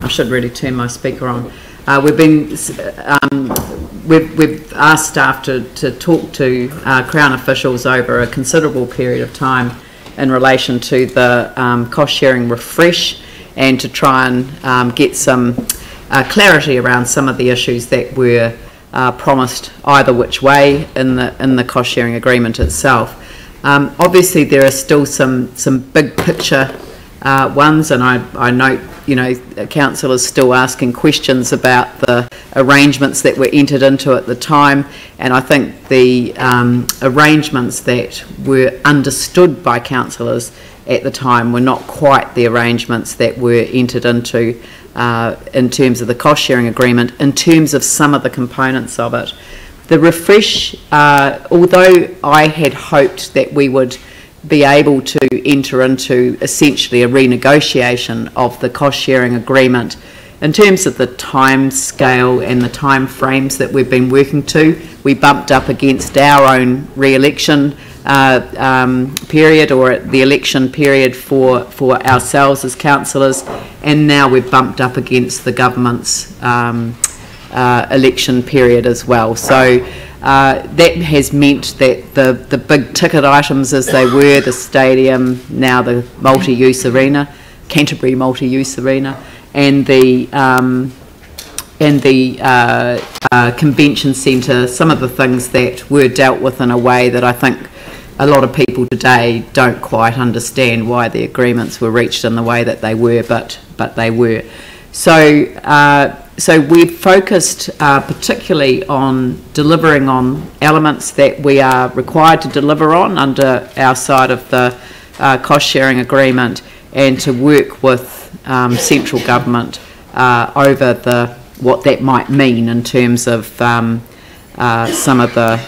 should really turn my speaker on. We've asked staff to talk to Crown officials over a considerable period of time in relation to the cost sharing refresh, and to try and get some clarity around some of the issues that were promised either which way in the cost sharing agreement itself. Obviously there are still some big picture ones, and I note, you know, council is still asking questions about the arrangements that were entered into at the time, and I think the arrangements that were understood by councillors at the time were not quite the arrangements that were entered into in terms of the cost sharing agreement, in terms of some of the components of it. The refresh, although I had hoped that we would be able to enter into essentially a renegotiation of the cost sharing agreement in terms of the time scale and the time frames that we've been working to, we bumped up against our own re-election period, or the election period for ourselves as councillors, and now we've bumped up against the government's election period as well. So that has meant that the big ticket items as they were, the stadium, now the multi-use arena, Canterbury multi-use arena, and the convention centre, some of the things that were dealt with in a way that I think a lot of people today don't quite understand why the agreements were reached in the way that they were, but they were. So we've focused particularly on delivering on elements that we are required to deliver on under our side of the cost sharing agreement, and to work with central government over what that might mean in terms of some of the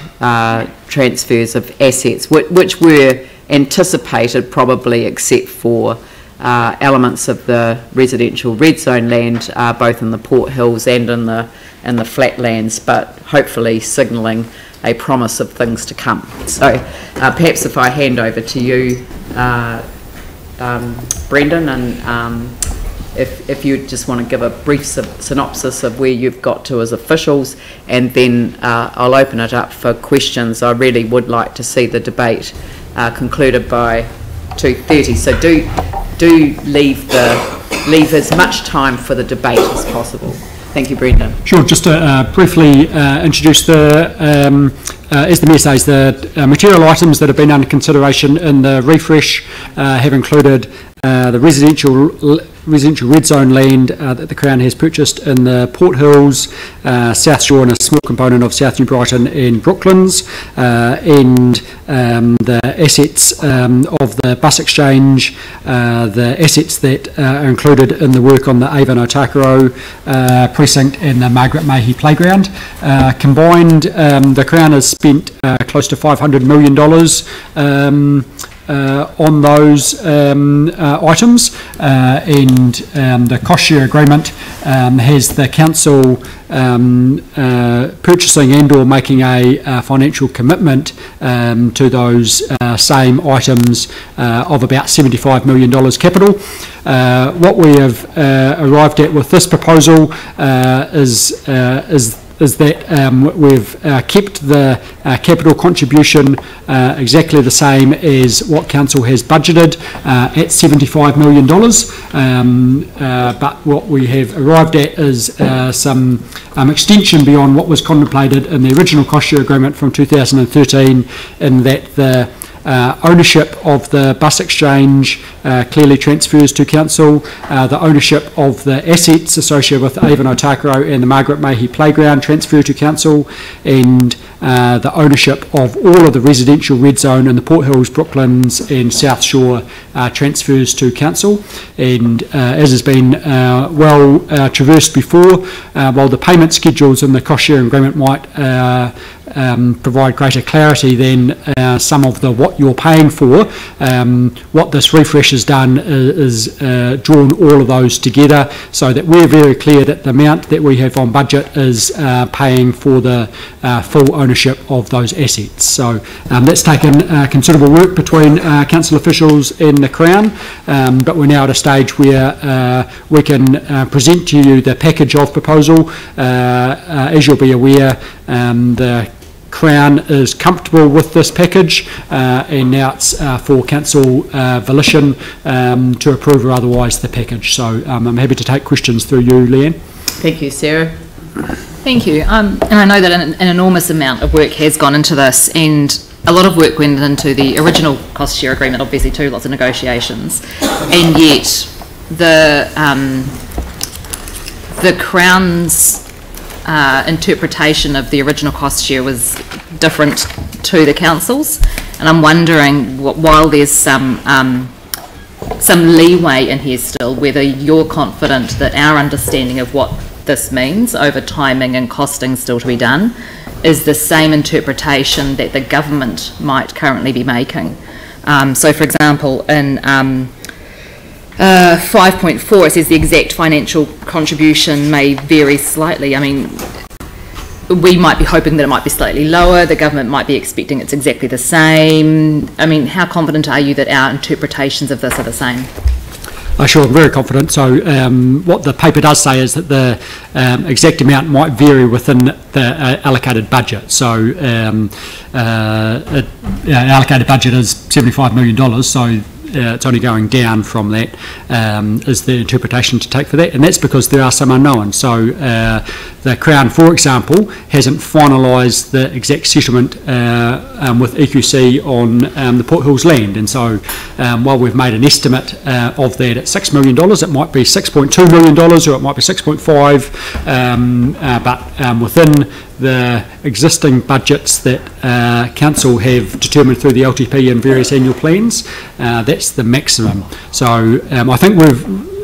transfers of assets, which were anticipated probably, except for elements of the residential red zone land, both in the Port Hills and in the flatlands, but hopefully signalling a promise of things to come. So perhaps if I hand over to you, Brendan, and if you just want to give a brief synopsis of where you've got to as officials, and then I'll open it up for questions. I really would like to see the debate concluded by 2:30, so do leave as much time for the debate as possible. Thank you, Brendan. Sure. Just to briefly introduce as the Mayor says, the material items that have been under consideration in the refresh have included the residential red zone land that the Crown has purchased in the Port Hills, South Shore, and a small component of South New Brighton and Brooklands, and the assets of the bus exchange, the assets that are included in the work on the Avon Otakaro precinct and the Margaret Mayhew playground. Combined, the Crown has spent close to $500 million on those items, and the cost share agreement has the council purchasing and or making a financial commitment to those same items of about $75 million capital. What we have arrived at with this proposal is that we've kept the capital contribution exactly the same as what Council has budgeted at $75 million, but what we have arrived at is some extension beyond what was contemplated in the original cost share agreement from 2013, in that the ownership of the bus exchange clearly transfers to Council. The ownership of the assets associated with Avon Otakaro and the Margaret Mayhew playground transfer to Council, and the ownership of all of the residential red zone in the Port Hills, Brooklands and South Shore transfers to Council. And as has been well traversed before, while the payment schedules in the cost sharing agreement might provide greater clarity than some of the what you're paying for, what this refresh has done is drawn all of those together, so that we're very clear that the amount that we have on budget is paying for the full ownership ownership of those assets. So that's taken considerable work between council officials and the Crown, but we're now at a stage where we can present to you the package of proposal. As you'll be aware, the Crown is comfortable with this package, and now it's for council volition to approve or otherwise the package. So I'm happy to take questions through you, Leanne. Thank you, Sarah. Thank you. And I know that an enormous amount of work has gone into this, and a lot of work went into the original cost share agreement, obviously too, lots of negotiations, and yet the Crown's interpretation of the original cost share was different to the council's, and I'm wondering, while there's some leeway in here still, whether you're confident that our understanding of what this means over timing and costing still to be done is the same interpretation that the government might currently be making. So for example, in 5.4 it says the exact financial contribution may vary slightly. I mean, we might be hoping that it might be slightly lower, the government might be expecting it's exactly the same. I mean, how confident are you that our interpretations of this are the same? Sure, I'm very confident. So what the paper does say is that the exact amount might vary within the allocated budget. So allocated budget is $75 million, so it's only going down from that, is the interpretation to take for that, and that's because there are some unknowns. So the Crown, for example, hasn't finalised the exact settlement with EQC on the Port Hills land, and so while we've made an estimate of that at $6 million, it might be $6.2 million or it might be 6.5, but within the existing budgets that council have determined through the LTP and various annual plans, that's the maximum. So I think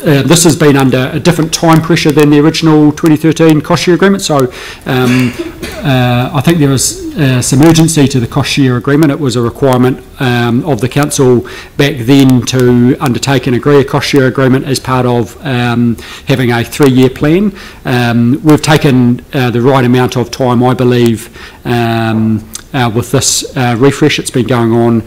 this has been under a different time pressure than the original 2013 cost share agreement. So I think there was some urgency to the cost share agreement. It was a requirement of the council back then to undertake and agree a cost share agreement as part of having a 3-year plan. We've taken the right amount of time, I believe, with this refresh. It's been going on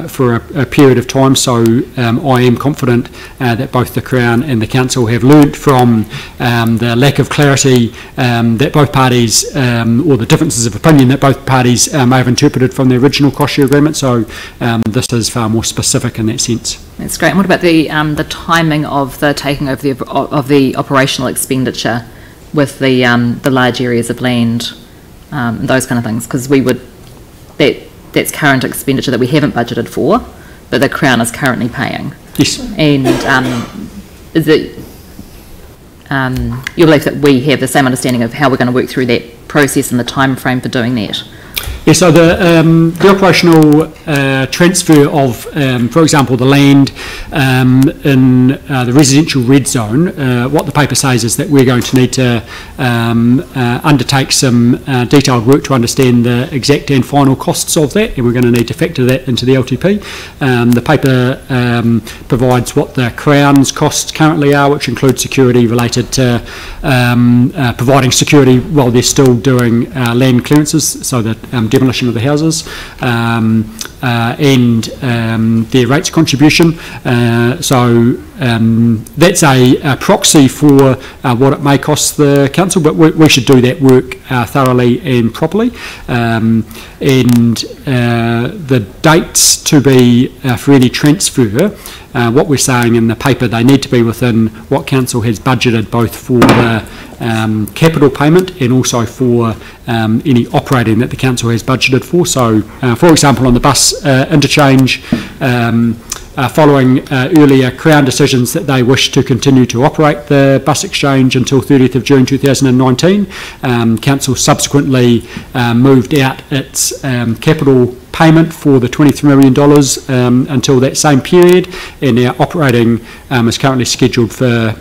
for a period of time, so I am confident that both the Crown and the Council have learnt from the lack of clarity that both parties, or the differences of opinion that both parties may have interpreted from the original cost share agreement, so this is far more specific in that sense. That's great. And what about the timing of the taking over of the operational expenditure with the large areas of land? Those kind of things, because that's current expenditure that we haven't budgeted for, but the Crown is currently paying. Yes. And is it your belief that we have the same understanding of how we're going to work through that process and the time frame for doing that? Yeah, so the operational transfer of, for example, the land in the residential red zone, what the paper says is that we're going to need to undertake some detailed work to understand the exact and final costs of that, and we're going to need to factor that into the LTP. The paper provides what the Crown's costs currently are, which include security related to providing security while they're still doing land clearances, so that demolition of the houses, and their rates contribution. So that's a proxy for what it may cost the council, but we should do that work thoroughly and properly. And the dates to be for any transfer, what we're saying in the paper, they need to be within what council has budgeted, both for the capital payment and also for any operating that the council has budgeted for. So, for example, on the bus interchange, following earlier Crown decisions that they wish to continue to operate the bus exchange until 30th of June 2019, council subsequently moved out its capital payment for the $23 million until that same period, and our operating is currently scheduled for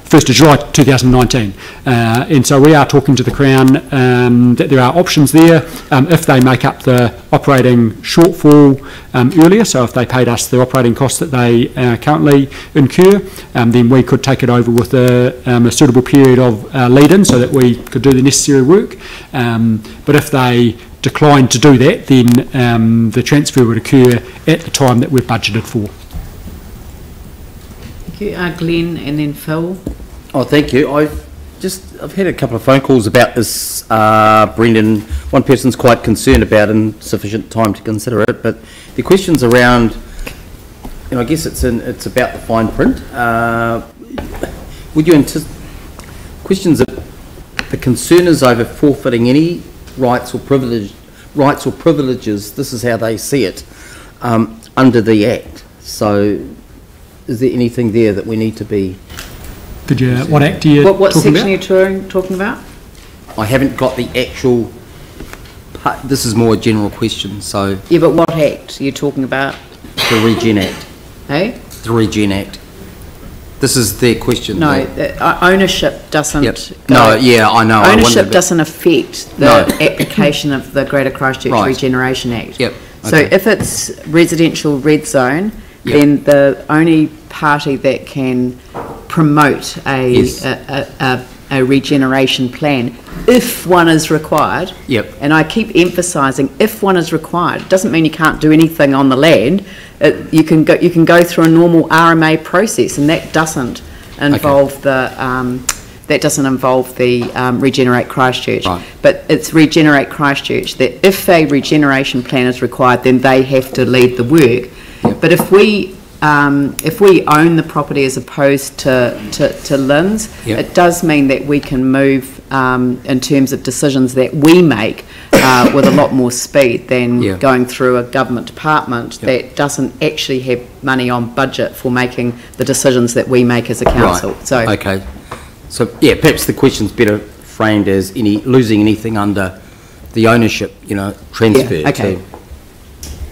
1st of July 2019. And so we are talking to the Crown that there are options there if they make up the operating shortfall earlier. So if they paid us the operating costs that they currently incur, then we could take it over with a suitable period of lead-in so that we could do the necessary work. But if they decline to do that, then the transfer would occur at the time that we've budgeted for. Thank you. Glenn and then Phil. Oh, thank you. I've had a couple of phone calls about this, Brendan. One person's quite concerned about insufficient time to consider it, but the question's around, I guess it's about the fine print. Would you questions that the concern is over forfeiting any rights or privileges, this is how they see it, under the Act. So is there anything there that we need to be... What Act are you talking about? What section are you talking about? I haven't got the actual part. This is more a general question, so... Yeah, but what Act are you talking about? The Regen Act. Hey? The Regen Act. This is their question. No, ownership doesn't... Yep. No, yeah, I know. Ownership doesn't affect the application of the Greater Christchurch Regeneration Act. Yep. So if it's residential red zone, then the only party that can promote a regeneration plan, if one is required, and I keep emphasising if one is required, it doesn't mean you can't do anything on the land. You can go through a normal RMA process, and that doesn't involve the Regenerate Christchurch. Right. But it's Regenerate Christchurch that if a regeneration plan is required, then they have to lead the work. But if we own the property as opposed to Lynn's, it does mean that we can move in terms of decisions that we make with a lot more speed than going through a government department that doesn't actually have money on budget for making the decisions that we make as a council. Right. So perhaps the question's better framed as losing anything under the ownership, transfer. Yeah, okay.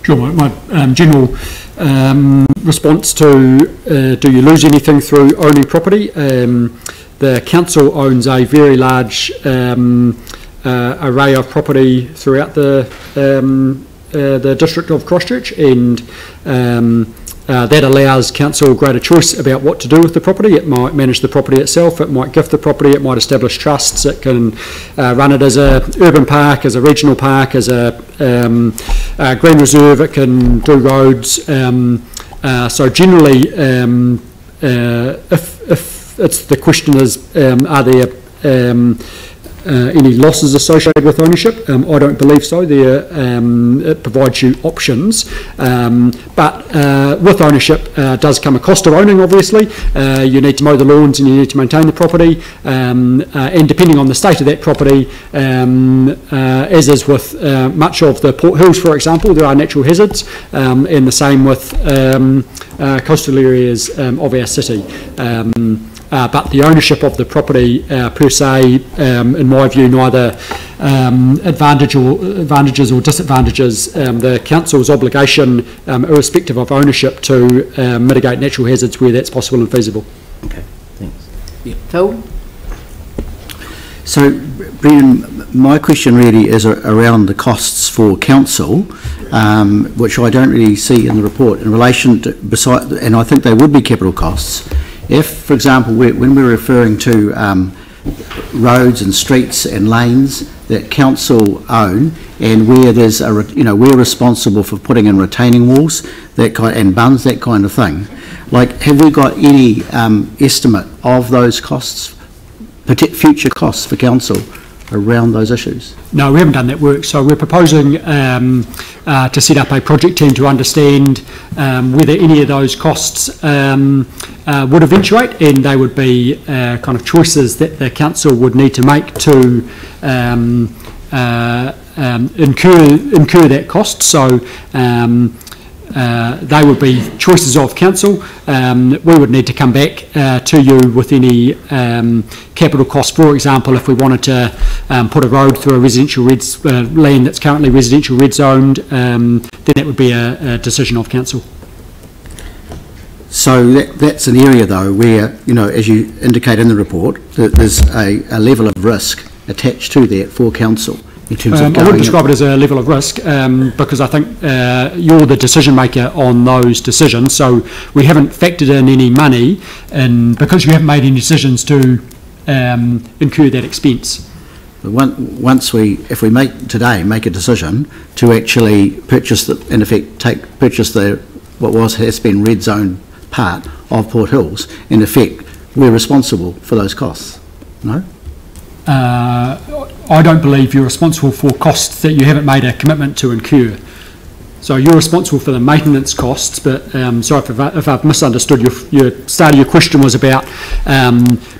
Sure. My general response to do you lose anything through owning property? The council owns a very large array of property throughout the district of Christchurch, and that allows council greater choice about what to do with the property. It might manage the property itself, it might gift the property, it might establish trusts, it can run it as a urban park, as a regional park, as a green reserve, it can do roads. So generally, if it's the question is, are there any losses associated with ownership? I don't believe so. It provides you options, but with ownership does come a cost of owning, obviously. You need to mow the lawns and you need to maintain the property, and depending on the state of that property, as is with much of the Port Hills, for example, there are natural hazards, and the same with coastal areas of our city. But the ownership of the property per se, in my view, neither advantages or disadvantages the council's obligation, irrespective of ownership, to mitigate natural hazards where that's possible and feasible. Okay, thanks. Yeah. Phil? So, Brendan, my question really is around the costs for council, which I don't really see in the report in relation to, and I think they would be capital costs. If, for example, when we're referring to roads and streets and lanes that council own, and where there's we're responsible for putting in retaining walls, and bunds, that kind of thing. Like, have we got any estimate of those costs, future costs for council around those issues? No, we haven't done that work. So we're proposing to set up a project team to understand whether any of those costs would eventuate, and they would be kind of choices that the council would need to make to incur that cost. So they would be choices of council. We would need to come back to you with any capital costs. For example, if we wanted to put a road through a residential land that's currently residential red zoned, then that would be a decision of council. So that's an area, though, where, you know, as you indicate in the report, that there's a level of risk attached to that for council in terms of I wouldn't describe it as a level of risk because I think you're the decision maker on those decisions. So we haven't factored in any money, and because you haven't made any decisions to incur that expense. But once if we make a decision to actually purchase in effect purchase what has been red zone part of Port Hills, in effect we're responsible for those costs. No? I don't believe you're responsible for costs that you haven't made a commitment to incur. So you're responsible for the maintenance costs, but sorry if I've misunderstood. Your start of your question was about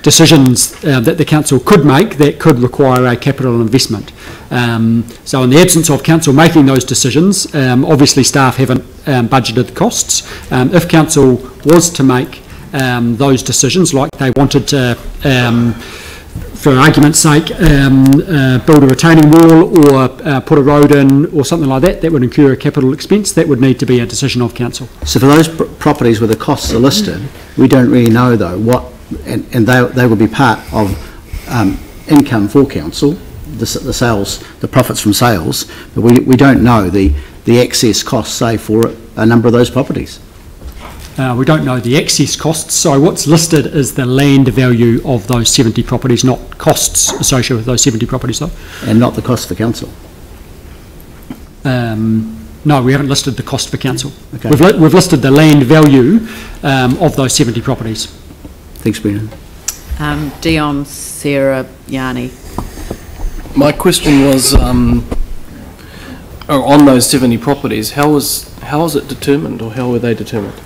decisions that the council could make that could require a capital investment. So in the absence of council making those decisions, obviously staff haven't budgeted the costs. If council was to make those decisions, like they wanted to, for argument's sake, build a retaining wall or put a road in or something like that, that would incur a capital expense. That would need to be a decision of council. So for those properties where the costs are listed, we don't really know though what, and they would be part of income for council, the sales, the profits from sales, but we don't know the excess costs, say, for a number of those properties. We don't know the excess costs, so what's listed is the land value of those 70 properties, not costs associated with those 70 properties though. And not the cost for council? No, we haven't listed the cost for council. Okay. We've listed the land value of those 70 properties. Thanks, Brendan. Dion, Sarah, Yanni. My question was on those 70 properties, how is it determined, or how were they determined?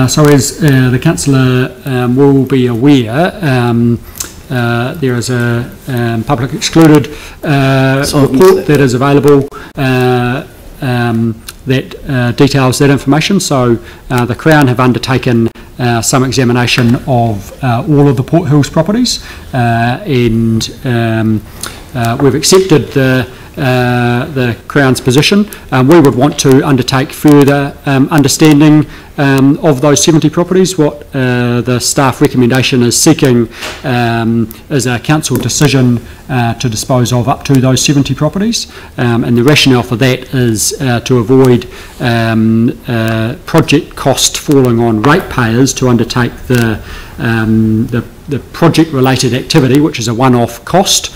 So as the councillor will be aware, there is a public excluded report that is available that details that information. So the Crown have undertaken some examination of all of the Port Hills properties, and we've accepted the Crown's position. We would want to undertake further understanding of those 70 properties. What the staff recommendation is seeking is a council decision to dispose of up to those 70 properties, and the rationale for that is to avoid project cost falling on ratepayers to undertake the project-related activity, which is a one-off cost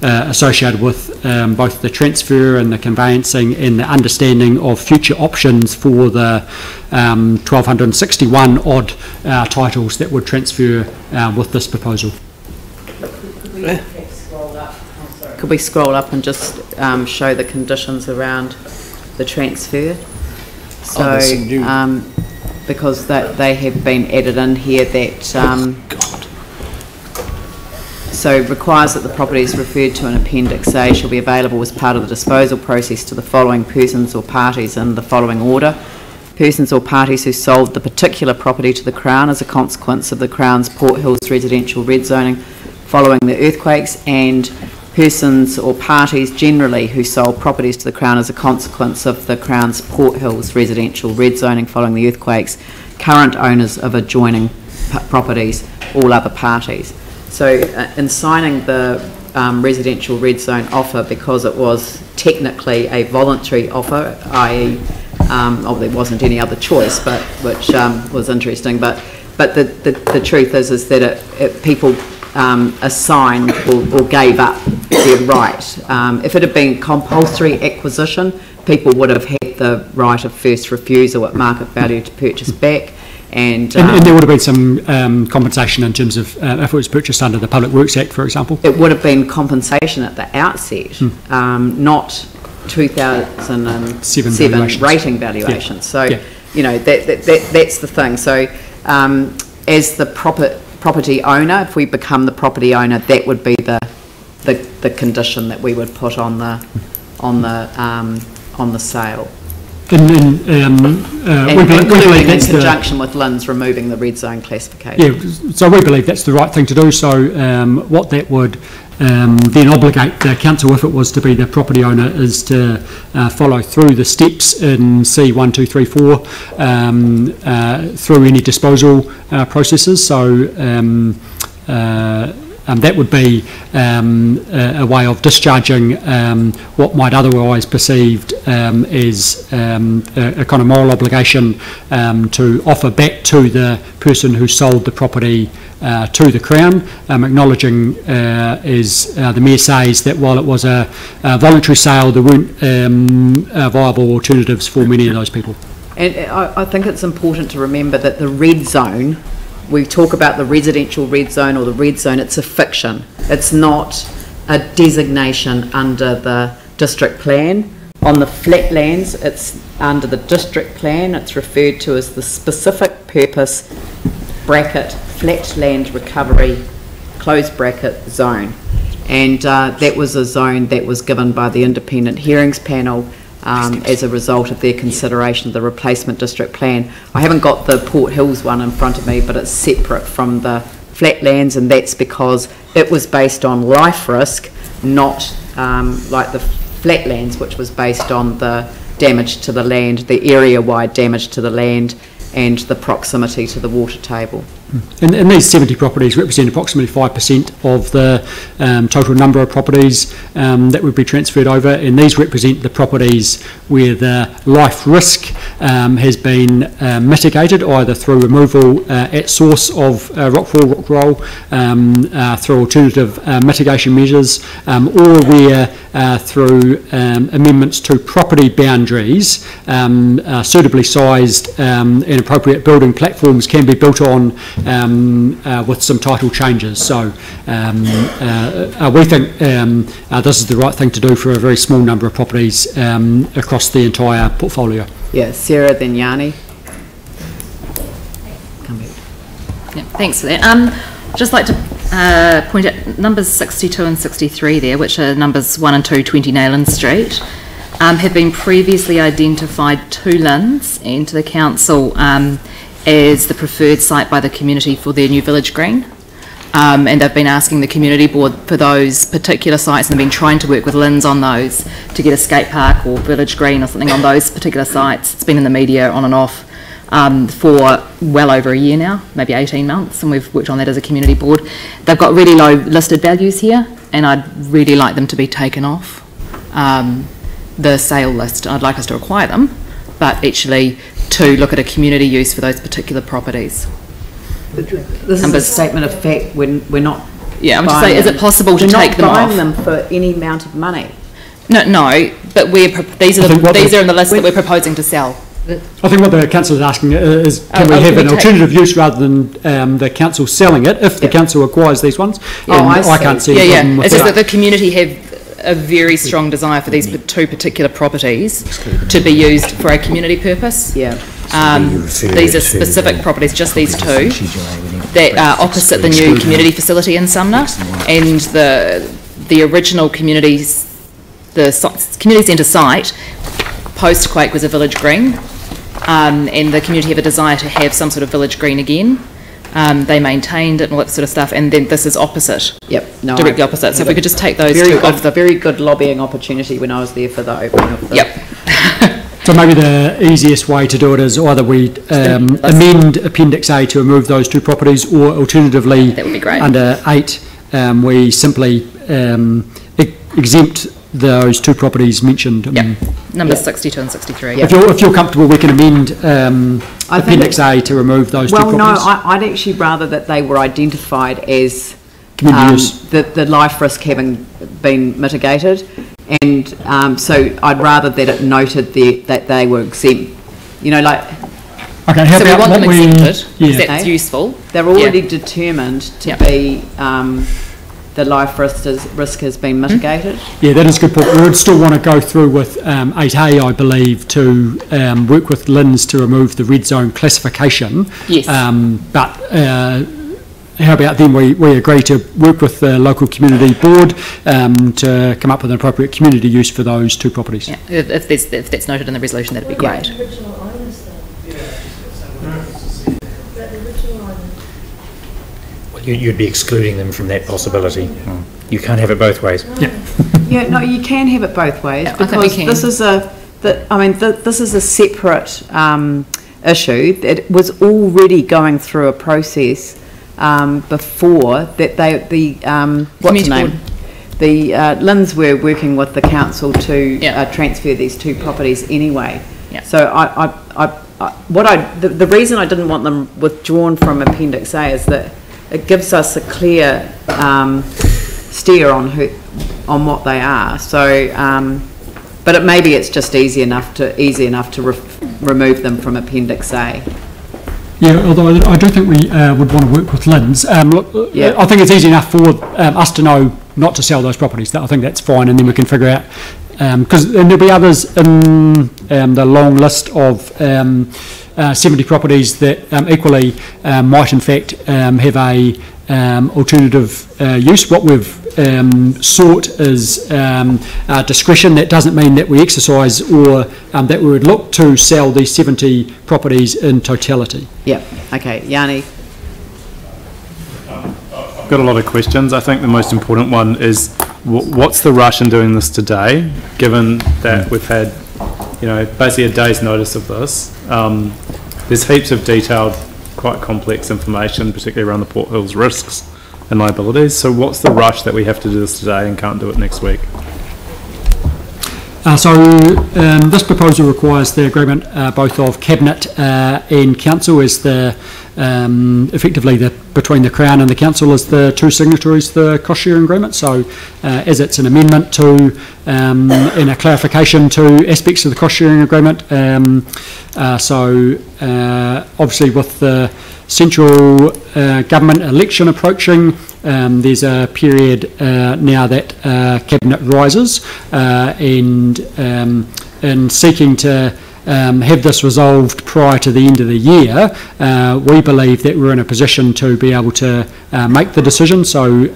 associated with both the transfer and the conveyancing and the understanding of future options for the 1,261 odd titles that would transfer with this proposal. Could we scroll up and just show the conditions around the transfer? So, because they have been added in here that so requires that the properties referred to in Appendix A shall be available as part of the disposal process to the following persons or parties in the following order. Persons or parties who sold the particular property to the Crown as a consequence of the Crown's Port Hills residential red zoning following the earthquakes, and persons or parties generally who sold properties to the Crown as a consequence of the Crown's Port Hills residential red zoning following the earthquakes, current owners of adjoining properties, all other parties. So in signing the residential red zone offer, because it was technically a voluntary offer, i.e. there wasn't any other choice, but which was interesting, but the truth is that people assigned or gave up their right. If it had been compulsory acquisition, people would have had the right of first refusal at market value to purchase back. And there would have been some compensation in terms of if it was purchased under the Public Works Act, for example. It would have been compensation at the outset, not 2007 rating valuation. So, you know, that's the thing. So, as the property owner, if we become the property owner, that would be the condition that we would put on the sale. We believe in conjunction with Lynn's removing the red zone classification. Yeah, so we believe that's the right thing to do. So what that would then obligate the council, if it was to be the property owner, is to follow through the steps in C1, 2, 3, 4 through any disposal processes. So that would be a way of discharging what might otherwise perceived as a kind of moral obligation to offer back to the person who sold the property to the Crown, acknowledging, as the Mayor says, that while it was a voluntary sale, there weren't viable alternatives for many of those people. And I think it's important to remember that the red zone, we talk about the residential red zone or the red zone, it's a fiction. It's not a designation under the district plan. On the flatlands, it's under the district plan. It's referred to as the specific purpose bracket flatland recovery close bracket zone. And that was a zone that was given by the Independent Hearings Panel as a result of their consideration of the replacement district plan. I haven't got the Port Hills one in front of me, but it's separate from the flatlands, and that's because it was based on life risk, not like the flatlands, which was based on the damage to the land, the area-wide damage to the land, and the proximity to the water table. And these 70 properties represent approximately 5% of the total number of properties that would be transferred over, and these represent the properties where the life risk has been mitigated either through removal at source of rockfall, rock roll, through alternative mitigation measures, or where through amendments to property boundaries, suitably sized and appropriate building platforms can be built on with some title changes. So we think this is the right thing to do for a very small number of properties across the entire portfolio. Yeah, Sarah, then Yanni. Come here. Yeah, thanks for that. Just like to point out numbers 62 and 63 there, which are numbers 1 and 2, 20 Nayland Street, have been previously identified to LINZ and to the council as the preferred site by the community for their new village green. And they've been asking the community board for those particular sites, and they've been trying to work with LINZ on those to get a skate park or village green or something on those particular sites. It's been in the media on and off for well over a year now, maybe 18 months, and we've worked on that as a community board. They've got really low listed values here, and I'd really like them to be taken off the sale list. I'd like us to acquire them, but actually to look at a community use for those particular properties. This is a statement of fact when we're not. Yeah, I'm just saying, is it possible to take them off? We're not buying them for any amount of money. No, but these are in the list that we're proposing to sell. I think what the council is asking is, can we have an alternative use rather than the council selling it if the council acquires these ones? I can't see. Yeah. It's just that the community have a very strong desire for these two particular properties to be used for a community purpose. Yeah. These are specific properties, just these two, that are opposite the new community facility in Sumner, and the original community centre site post-quake was a village green, and the community have a desire to have some sort of village green again. They maintained it and all that sort of stuff, and then this is opposite. Yep, directly opposite. So if we could just take those two off. Very good lobbying opportunity when I was there for the opening of the. Yep. So maybe the easiest way to do it is either we amend Appendix A to remove those two properties, or alternatively, that would be great. Under 8, we simply exempt those two properties mentioned. Numbers 62 and 63. If you're comfortable, we can amend Appendix A to remove those two properties. Well, no, I'd actually rather that they were identified as the life risk having been mitigated, and so I'd rather that it noted that they were exempt. You know, like. Okay, so we want them exempted. Yeah. That's useful. They're already determined to be. The life risk has been mitigated. Yeah, that is a good point. We would still want to go through with 8A, I believe, to work with LINZ to remove the red zone classification. Yes. But how about then we agree to work with the local community board to come up with an appropriate community use for those two properties. Yeah. If that's noted in the resolution, that'd be great. You'd be excluding them from that possibility. You can't have it both ways. Yeah, no, you can have it both ways, Yeah, I think we because can. this is this is a separate issue that was already going through a process before that what's the name? The Lynn's were working with the council to transfer these two properties anyway. Yeah. So the reason I didn't want them withdrawn from Appendix A is that it gives us a clear steer on what they are. So, but maybe it's just easy enough to remove them from Appendix A. Yeah, although I do think we would want to work with Lynn's. Look, I think it's easy enough for us to know not to sell those properties. I think that's fine, and then we can figure out, because there'll be others in the long list of 70 properties that equally might in fact have a alternative use. What we've sought is discretion. That doesn't mean that we exercise or that we would look to sell these 70 properties in totality. Yeah, okay, Yanni. I've got a lot of questions. I think the most important one is what's the rush in doing this today, given that we've had, basically a day's notice of this. There's heaps of detailed, quite complex information, particularly around the Port Hills risks and liabilities. So what's the rush that we have to do this today and can't do it next week? This proposal requires the agreement both of Cabinet and Council as the effectively between the Crown and the Council as the two signatories to the cost sharing agreement. So as it's an amendment to and a clarification to aspects of the cost sharing agreement. Obviously with the central government election approaching, there's a period now that Cabinet rises and in seeking to have this resolved prior to the end of the year, we believe that we're in a position to be able to make the decision. So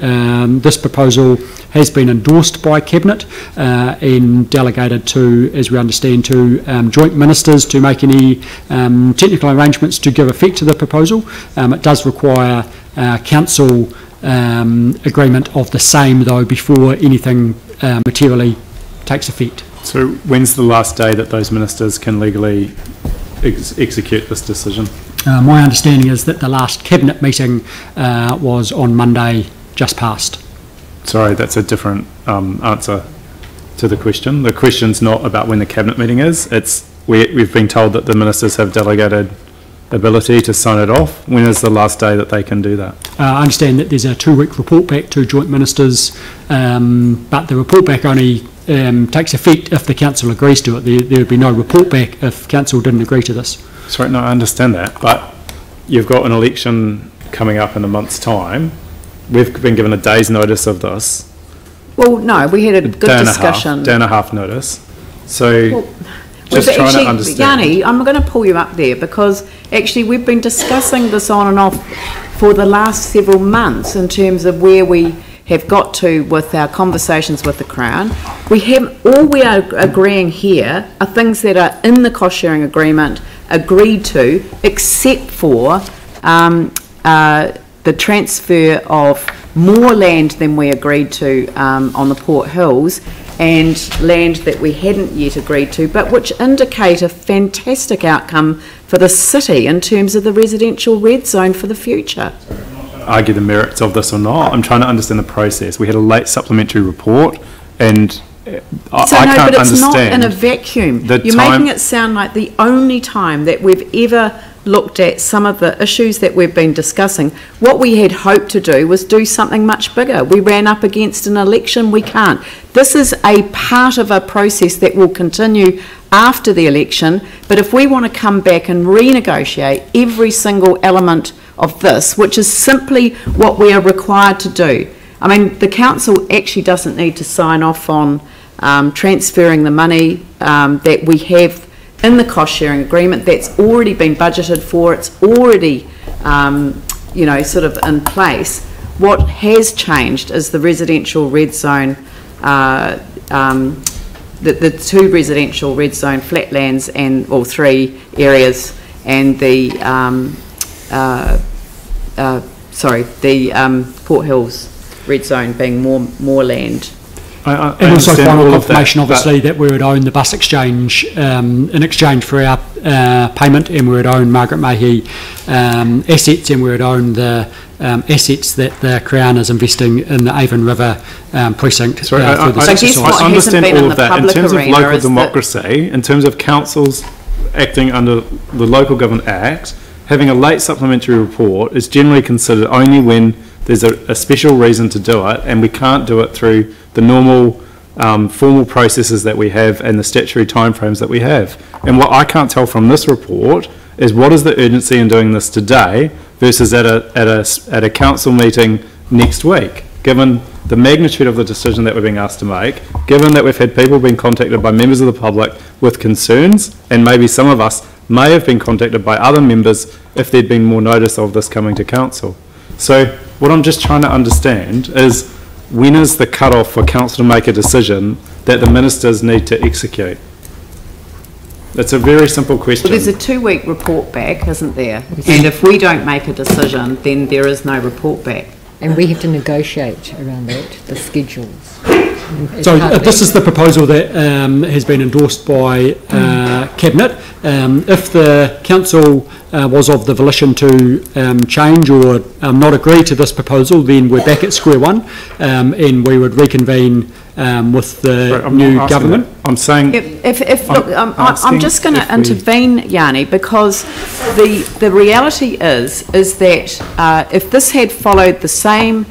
this proposal has been endorsed by Cabinet and delegated to, as we understand, to joint ministers to make any technical arrangements to give effect to the proposal. It does require council agreement of the same, though, before anything materially takes effect. So when's the last day that those ministers can legally execute this decision? My understanding is that the last Cabinet meeting was on Monday just past. Sorry, that's a different answer to the question. The question's not about when the Cabinet meeting is. We've been told that the ministers have delegated ability to sign it off. When is the last day that they can do that? I understand that there's a 2-week report back to joint ministers, but the report back only takes effect if the council agrees to it. There would be no report back if council didn't agree to this. Sorry, no, I understand that, but you've got an election coming up in a month's time. We've been given a day's notice of this. Well, no, we had a good discussion. Day and a half notice. So just trying to understand. Yanni, I'm going to pull you up there because actually we've been discussing this on and off for the last several months in terms of where we have got to with our conversations with the Crown. All we are agreeing here are things that are in the cost sharing agreement agreed to, except for the transfer of more land than we agreed to on the Port Hills, and land that we hadn't yet agreed to, but which indicate a fantastic outcome for the city in terms of the residential red zone for the future. Argue the merits of this or not. I'm trying to understand the process. We had a late supplementary report, and I can't understand. But it's not in a vacuum. You're making it sound like the only time that we've ever looked at some of the issues that we've been discussing. What we had hoped to do was do something much bigger. We ran up against an election. We can't. This is a part of a process that will continue after the election, but if we want to come back and renegotiate every single element of this, which is simply what we are required to do. I mean, the council actually doesn't need to sign off on transferring the money that we have in the cost sharing agreement. That's already been budgeted for. It's already, sort of in place. What has changed is the residential red zone, the two residential red zone flatlands or 3 areas, and the Port Hills red zone being more land. I And also understand final all of confirmation, that, but- obviously, that we would own the bus exchange in exchange for our payment, and we would own Margaret Mayhew assets, and we would own the assets that the Crown is investing in the Avon River precinct. Sorry, I So I guess what understand hasn't been all in of the that. In public terms of arena local is that- democracy, in terms of councils acting under the Local Government Act, having a late supplementary report is generally considered only when there's a special reason to do it, and we can't do it through the normal formal processes that we have and the statutory timeframes that we have. And what I can't tell from this report is what is the urgency in doing this today versus at a council meeting next week, given the magnitude of the decision that we're being asked to make, given that we've had people being contacted by members of the public with concerns, and maybe some of us may have been contacted by other members if there'd been more notice of this coming to council. So what I'm just trying to understand is, when is the cut-off for council to make a decision that the ministers need to execute? It's a very simple question. Well, there's a 2-week report back, isn't there? And if we don't make a decision, then there is no report back. And we have to negotiate around that, the schedules. As So part of this that. is the proposal that has been endorsed by Cabinet. If the council was of the volition to change or not agree to this proposal, then we're back at square one, and we would reconvene with the Right, I'm new not asking government. that. I'm saying, Look, I'm asking just going if to we- intervene, Yanni, because the reality is that if this had followed the same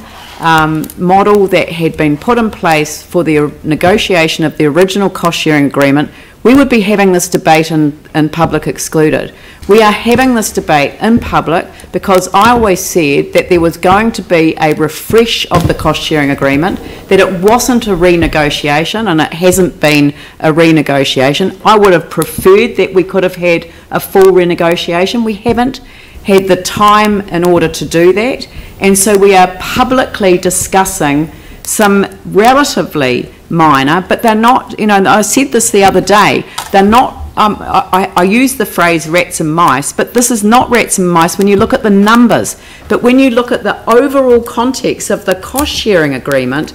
model that had been put in place for the negotiation of the original cost-sharing agreement, we would be having this debate in public excluded. We are having this debate in public because I always said that there was going to be a refresh of the cost-sharing agreement, that it wasn't a renegotiation, and it hasn't been a renegotiation. I would have preferred that we could have had a full renegotiation. We haven't had the time in order to do that, and so we are publicly discussing some relatively minor, but they're not, you know, I said this the other day, they're not, I use the phrase rats and mice, but this is not rats and mice when you look at the numbers. But when you look at the overall context of the cost sharing agreement,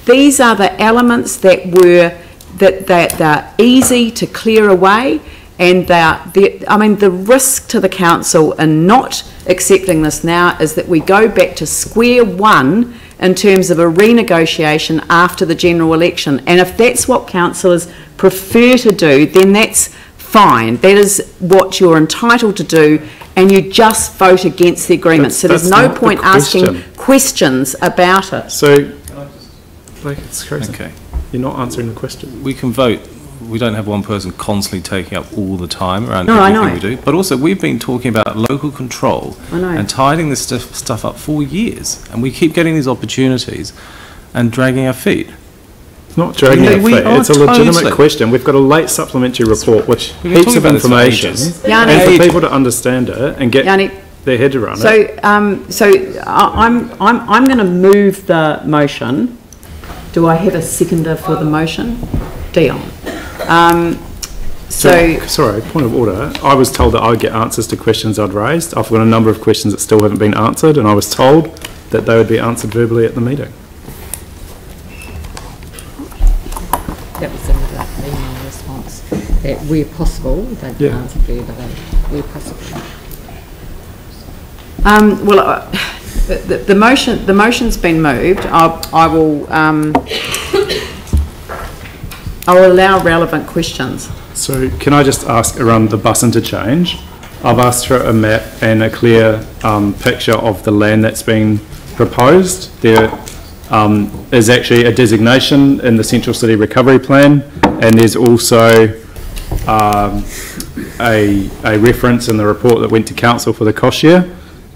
these are the elements that are easy to clear away, and the risk to the council in not accepting this now is that we go back to square one in terms of a renegotiation after the general election. And if that's what councillors prefer to do, then that's fine. That is what you're entitled to do, and you just vote against the agreement. So there's no point asking questions about it. so, like, it's crazy. Okay. You're not answering the question. We can vote. We don't have one person constantly taking up all the time around No, I everything know. we do. But also, we've been talking about local control I know. and tidying this stuff up for years. And we keep getting these opportunities and dragging our feet. It's not dragging Yeah, our we feet. are It's a legitimate totally. question. We've got a late supplementary report with We've been heaps talking of about this for information, ages. Yanni. and for people to understand it and get Yanni, their head around it. I'm going to move the motion. Do I have a seconder for the motion? Dion. Sorry, point of order. I was told that I would get answers to questions I'd raised. I've got a number of questions that still haven't been answered, and I was told that they would be answered verbally at the meeting. That was in the email response, that where possible, they'd be Yeah. answered verbally, where possible. The motion's been moved. I will allow relevant questions. So can I just ask around the bus interchange? I've asked for a map and a clear picture of the land that's been proposed. There is actually a designation in the Central City Recovery Plan, and there's also a reference in the report that went to council for the cost share.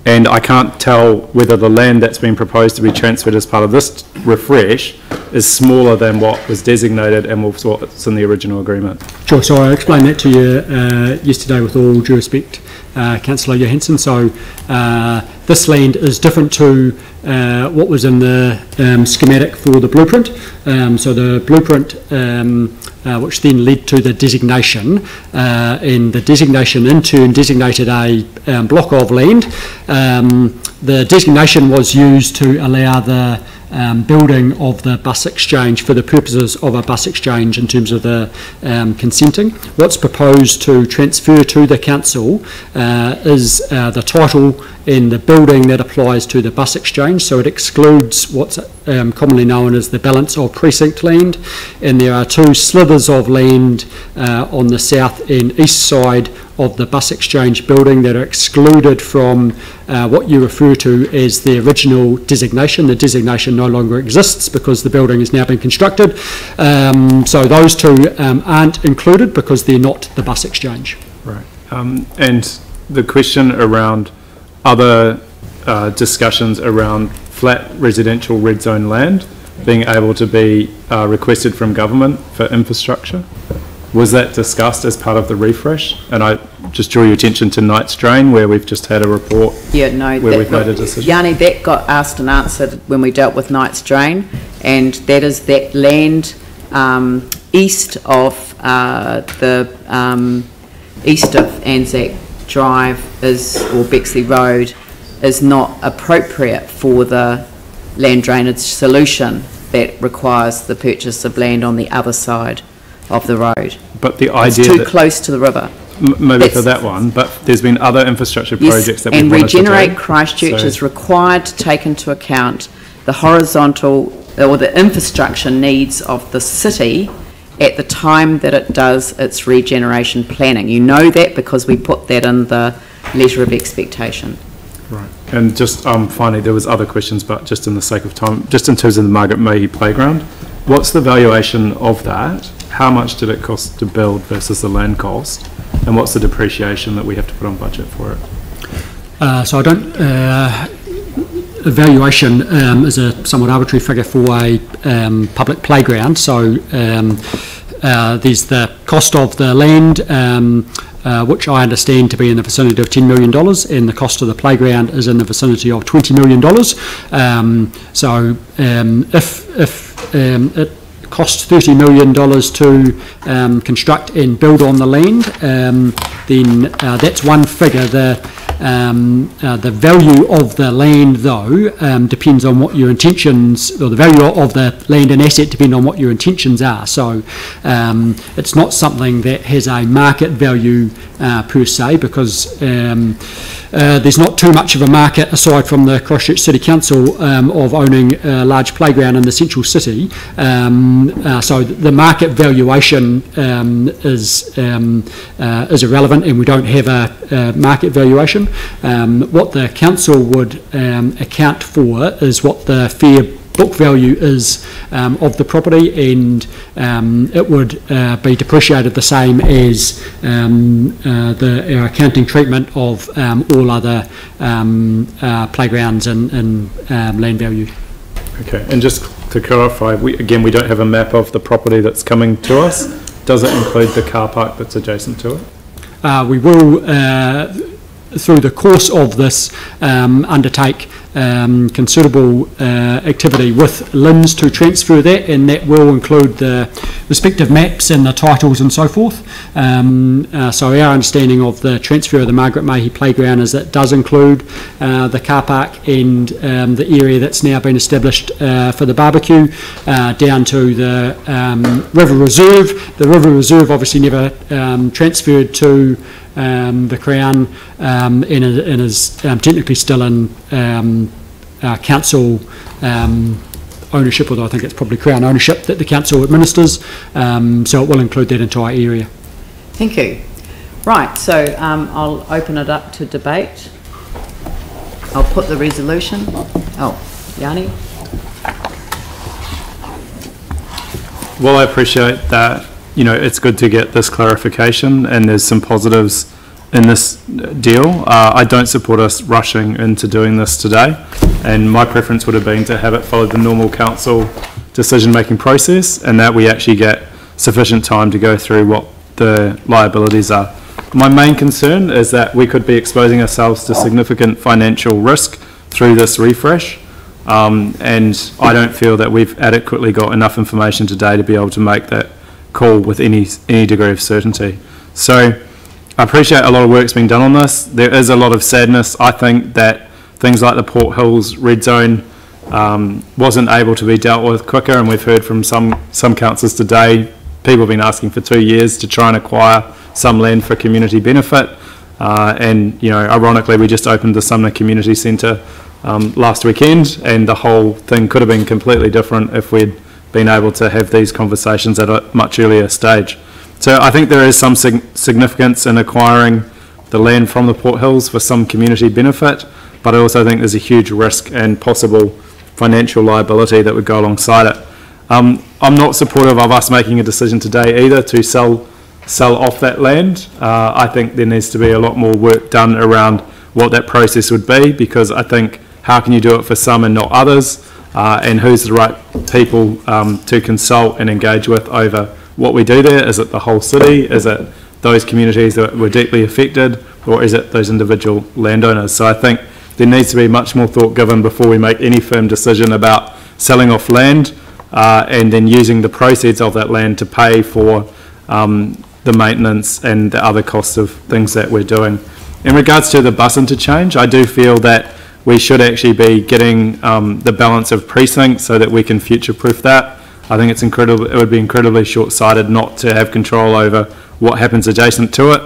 And I can't tell whether the land that's been proposed to be transferred as part of this refresh is smaller than what was designated and what's in the original agreement. Sure, so I explained that to you yesterday with all due respect, Councillor Johansson. So this land is different to what was in the schematic for the blueprint. So the blueprint, which then led to the designation, and the designation in turn designated a block of land. The designation was used to allow the building of the bus exchange for the purposes of a bus exchange in terms of the consenting. What's proposed to transfer to the council is the title and the building that applies to the bus exchange, so it excludes what's commonly known as the balance of precinct land, and there are two slithers of land on the south and east side of the bus exchange building that are excluded from what you refer to as the original designation. The designation no longer exists because the building has now been constructed. So those two aren't included because they're not the bus exchange. Right. And the question around other discussions around flat residential red zone land being able to be requested from government for infrastructure. Was that discussed as part of the refresh? And I just draw your attention to Knight's Drain, where we've just had a report where we've made a decision. Yanni, that got asked and answered when we dealt with Knight's Drain, and that is that land east of east of Anzac Drive or Bexley Road is not appropriate for the land drainage solution that requires the purchase of land on the other side of the road. But the idea it's too close to the river. Maybe for that one, but there's been other infrastructure projects that we've wanted to do. And Regenerate Christchurch is required to take into account the horizontal or the infrastructure needs of the city at the time that it does its regeneration planning. You know that because we put that in the letter of expectation. Right. And just finally, there was other questions, but just in the sake of time, just in terms of the Margaret Mayhew playground, what's the valuation of that? How much did it cost to build versus the land cost? And what's the depreciation that we have to put on budget for it? So I don't... Valuation is a somewhat arbitrary figure for a public playground. So there's the cost of the land, which I understand to be in the vicinity of $10 million, and the cost of the playground is in the vicinity of $20 million. So if it costs $30 million to construct and build on the land, then that's one figure. The value of the land, though, depends on what your intentions, or the value of the land and asset depend on what your intentions are. So it's not something that has a market value per se, because there's not too much of a market aside from the Christchurch City Council of owning a large playground in the central city. So the market valuation is irrelevant, and we don't have a market valuation. What the council would account for is what the fair book value is of the property, and it would be depreciated the same as our accounting treatment of all other playgrounds and land value. Okay, and just to clarify, we don't have a map of the property that's coming to us. Does it include the car park that's adjacent to it? We will, through the course of this, undertake considerable activity with LINZ to transfer that, and that will include the respective maps and the titles and so forth. So our understanding of the transfer of the Margaret Mayhew playground is that it does include the car park and the area that's now been established for the barbecue, down to the River Reserve. The River Reserve obviously never transferred to the Crown, and is technically still in council ownership, although I think it's probably Crown ownership that the council administers, so it will include that entire area. Thank you. Right, so I'll open it up to debate. I'll put the resolution. Oh, Yanni? Well, I appreciate that. You know, it's good to get this clarification, and there's some positives in this deal. I don't support us rushing into doing this today, and my preference would have been to have it follow the normal council decision-making process, and that we actually get sufficient time to go through what the liabilities are. My main concern is that we could be exposing ourselves to significant financial risk through this refresh. and I don't feel that we've adequately got enough information today to be able to make that call with any degree of certainty. So I appreciate a lot of work's being done on this. There is a lot of sadness, I think, that things like the Port Hills red zone wasn't able to be dealt with quicker, and we've heard from some councillors today, people have been asking for 2 years to try and acquire some land for community benefit, and, you know, ironically we just opened the Sumner Community Centre last weekend, and the whole thing could have been completely different if we'd been able to have these conversations at a much earlier stage. So I think there is some significance in acquiring the land from the Port Hills for some community benefit, but I also think there's a huge risk and possible financial liability that would go alongside it. I'm not supportive of us making a decision today either to sell off that land. I think there needs to be a lot more work done around what that process would be, because I think how can you do it for some and not others, and who's the right people to consult and engage with over what we do there. Is it the whole city? Is it those communities that were deeply affected, or is it those individual landowners? So I think there needs to be much more thought given before we make any firm decision about selling off land and then using the proceeds of that land to pay for the maintenance and the other costs of things that we're doing. In regards to the bus interchange, I do feel that we should actually be getting the balance of precincts so that we can future-proof that. I think it's it would be incredibly short-sighted not to have control over what happens adjacent to it,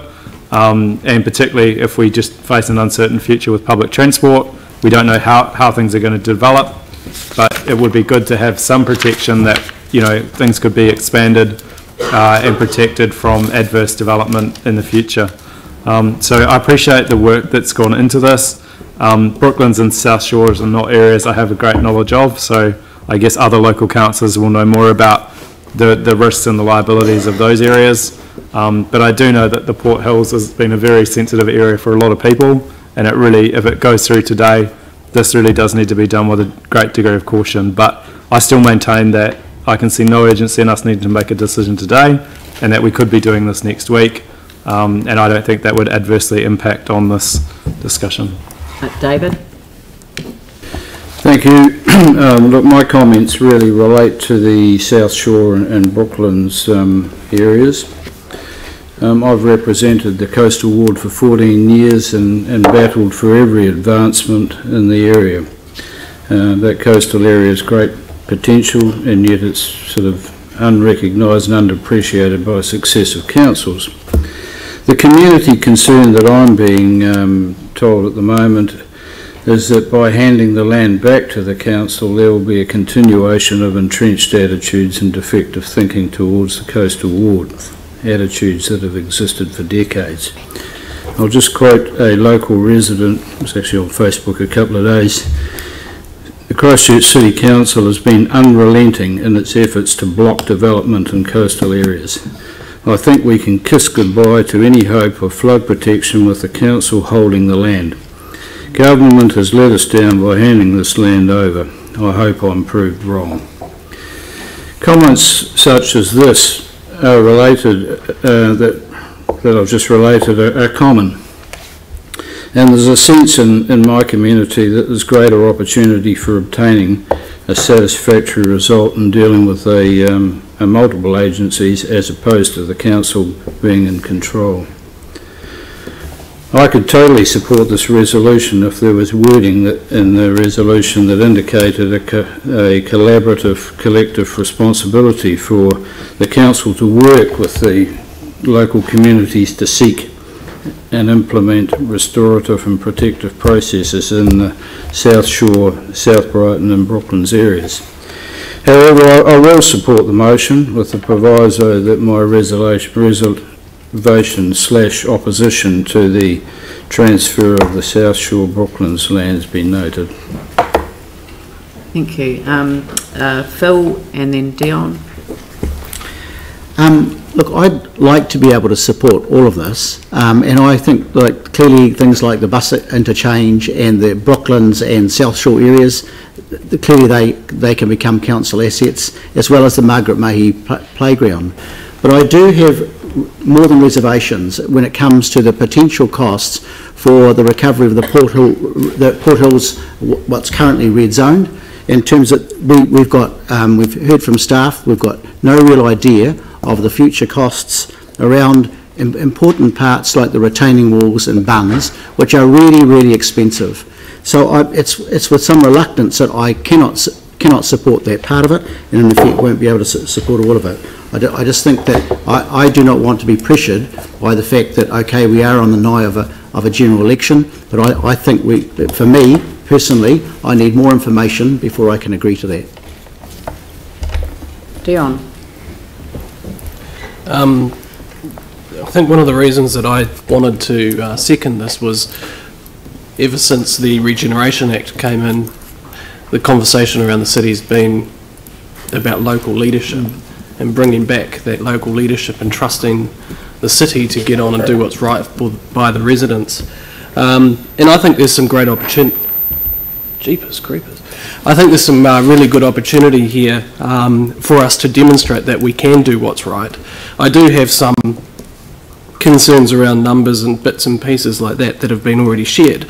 and particularly if we just face an uncertain future with public transport. We don't know how things are going to develop, but it would be good to have some protection that, you know, things could be expanded and protected from adverse development in the future. So I appreciate the work that's gone into this. Brooklands and South Shores are not areas I have a great knowledge of, so I guess other local councillors will know more about the risks and the liabilities of those areas. But I do know that the Port Hills has been a very sensitive area for a lot of people, and it really, if it goes through today, this really does need to be done with a great degree of caution. But I still maintain that I can see no urgency in us needing to make a decision today, and that we could be doing this next week, and I don't think that would adversely impact on this discussion. David? Thank you. Look, my comments really relate to the South Shore and Brooklands areas. I've represented the coastal ward for 14 years and battled for every advancement in the area. That coastal area has great potential, and yet it's sort of unrecognised and underappreciated by successive councils. The community concern that I'm being told at the moment is that by handing the land back to the council, there will be a continuation of entrenched attitudes and defective thinking towards the coastal ward, attitudes that have existed for decades. I'll just quote a local resident, it was actually on Facebook a couple of days. The Christchurch City Council has been unrelenting in its efforts to block development in coastal areas. I think we can kiss goodbye to any hope of flood protection with the council holding the land. Government has let us down by handing this land over. I hope I'm proved wrong. Comments such as this are related, that I've just related, are common. And there's a sense in my community that there's greater opportunity for obtaining a satisfactory result in dealing with multiple agencies as opposed to the council being in control. I could totally support this resolution if there was wording in the resolution that indicated a collaborative, collective responsibility for the council to work with the local communities to seek and implement restorative and protective processes in the South Shore, South Brighton and Brooklands areas. However, I will support the motion with the proviso that my reservation/opposition to the transfer of the South Shore Brooklands lands be noted. Thank you. Phil and then Dion. Look, I'd like to be able to support all of this, and I think like clearly things like the bus interchange and the Brooklands and South Shore areas, clearly they can become council assets, as well as the Margaret Mahy playground. But I do have more than reservations when it comes to the potential costs for the recovery of the Port Hills, what's currently red zoned, in terms of, we've heard from staff, we've got no real idea of the future costs around important parts like the retaining walls and bunds, which are really, really expensive. So it's with some reluctance that I cannot support that part of it, and in effect won't be able to support all of it. I just think that I do not want to be pressured by the fact that, okay, we are on the nigh of a general election, but I think for me personally, I need more information before I can agree to that. Dion. I think one of the reasons that I wanted to second this was, ever since the Regeneration Act came in, the conversation around the city's been about local leadership and bringing back that local leadership and trusting the city to get on and do what's right by the residents. And I think there's some great opportunity. Jeepers creepers. I think there's some really good opportunity here for us to demonstrate that we can do what's right. I do have some concerns around numbers and bits and pieces like that have been already shared,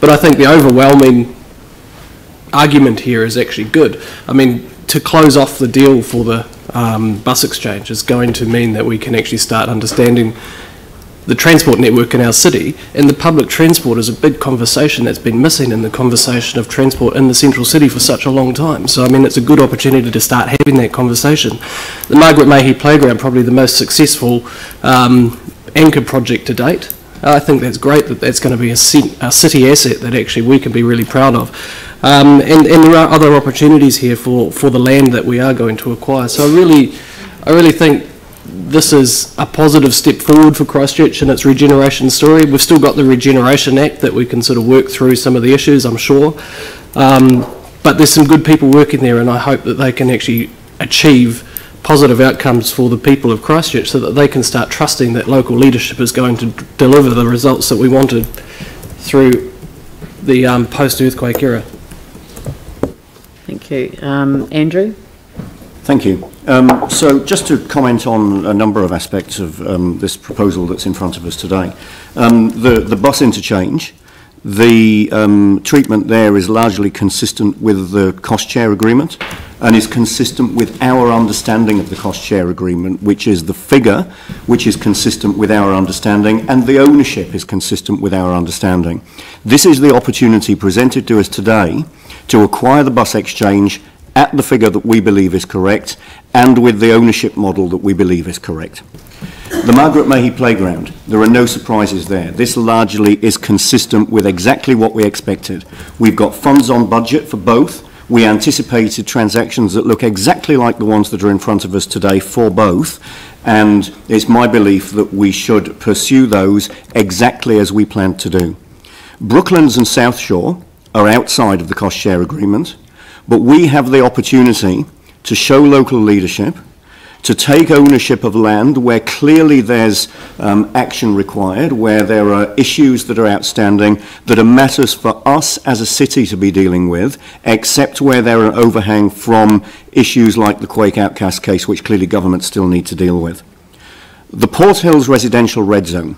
but I think the overwhelming argument here is actually good. I mean, to close off the deal for the bus exchange is going to mean that we can actually start understanding the transport network in our city, and the public transport is a big conversation that's been missing in the conversation of transport in the central city for such a long time. So I mean, it's a good opportunity to start having that conversation. The Margaret Mayhew Playground, probably the most successful anchor project to date. I think that's great that that's going to be a city asset that actually we can be really proud of. And there are other opportunities here for the land that we are going to acquire. So I really think this is a positive step forward for Christchurch and its regeneration story. We've still got the Regeneration Act that we can sort of work through some of the issues, I'm sure. But there's some good people working there, and I hope that they can actually achieve positive outcomes for the people of Christchurch so that they can start trusting that local leadership is going to deliver the results that we wanted through the post-earthquake era. Thank you. Andrew? Thank you. So just to comment on a number of aspects of this proposal that's in front of us today. The bus interchange, the treatment there is largely consistent with the cost share agreement and is consistent with our understanding of the cost share agreement, which is the figure which is consistent with our understanding, and the ownership is consistent with our understanding. This is the opportunity presented to us today to acquire the bus exchange at the figure that we believe is correct and with the ownership model that we believe is correct. The Margaret Mayhew Playground, there are no surprises there. This largely is consistent with exactly what we expected. We've got funds on budget for both. We anticipated transactions that look exactly like the ones that are in front of us today for both, and it's my belief that we should pursue those exactly as we planned to do. Brooklands and South Shore are outside of the cost share agreement, but we have the opportunity to show local leadership, to take ownership of land where clearly there's action required, where there are issues that are outstanding, that are matters for us as a city to be dealing with, except where there are overhang from issues like the Quake Outcast case, which clearly government still need to deal with. The Port Hills residential red zone,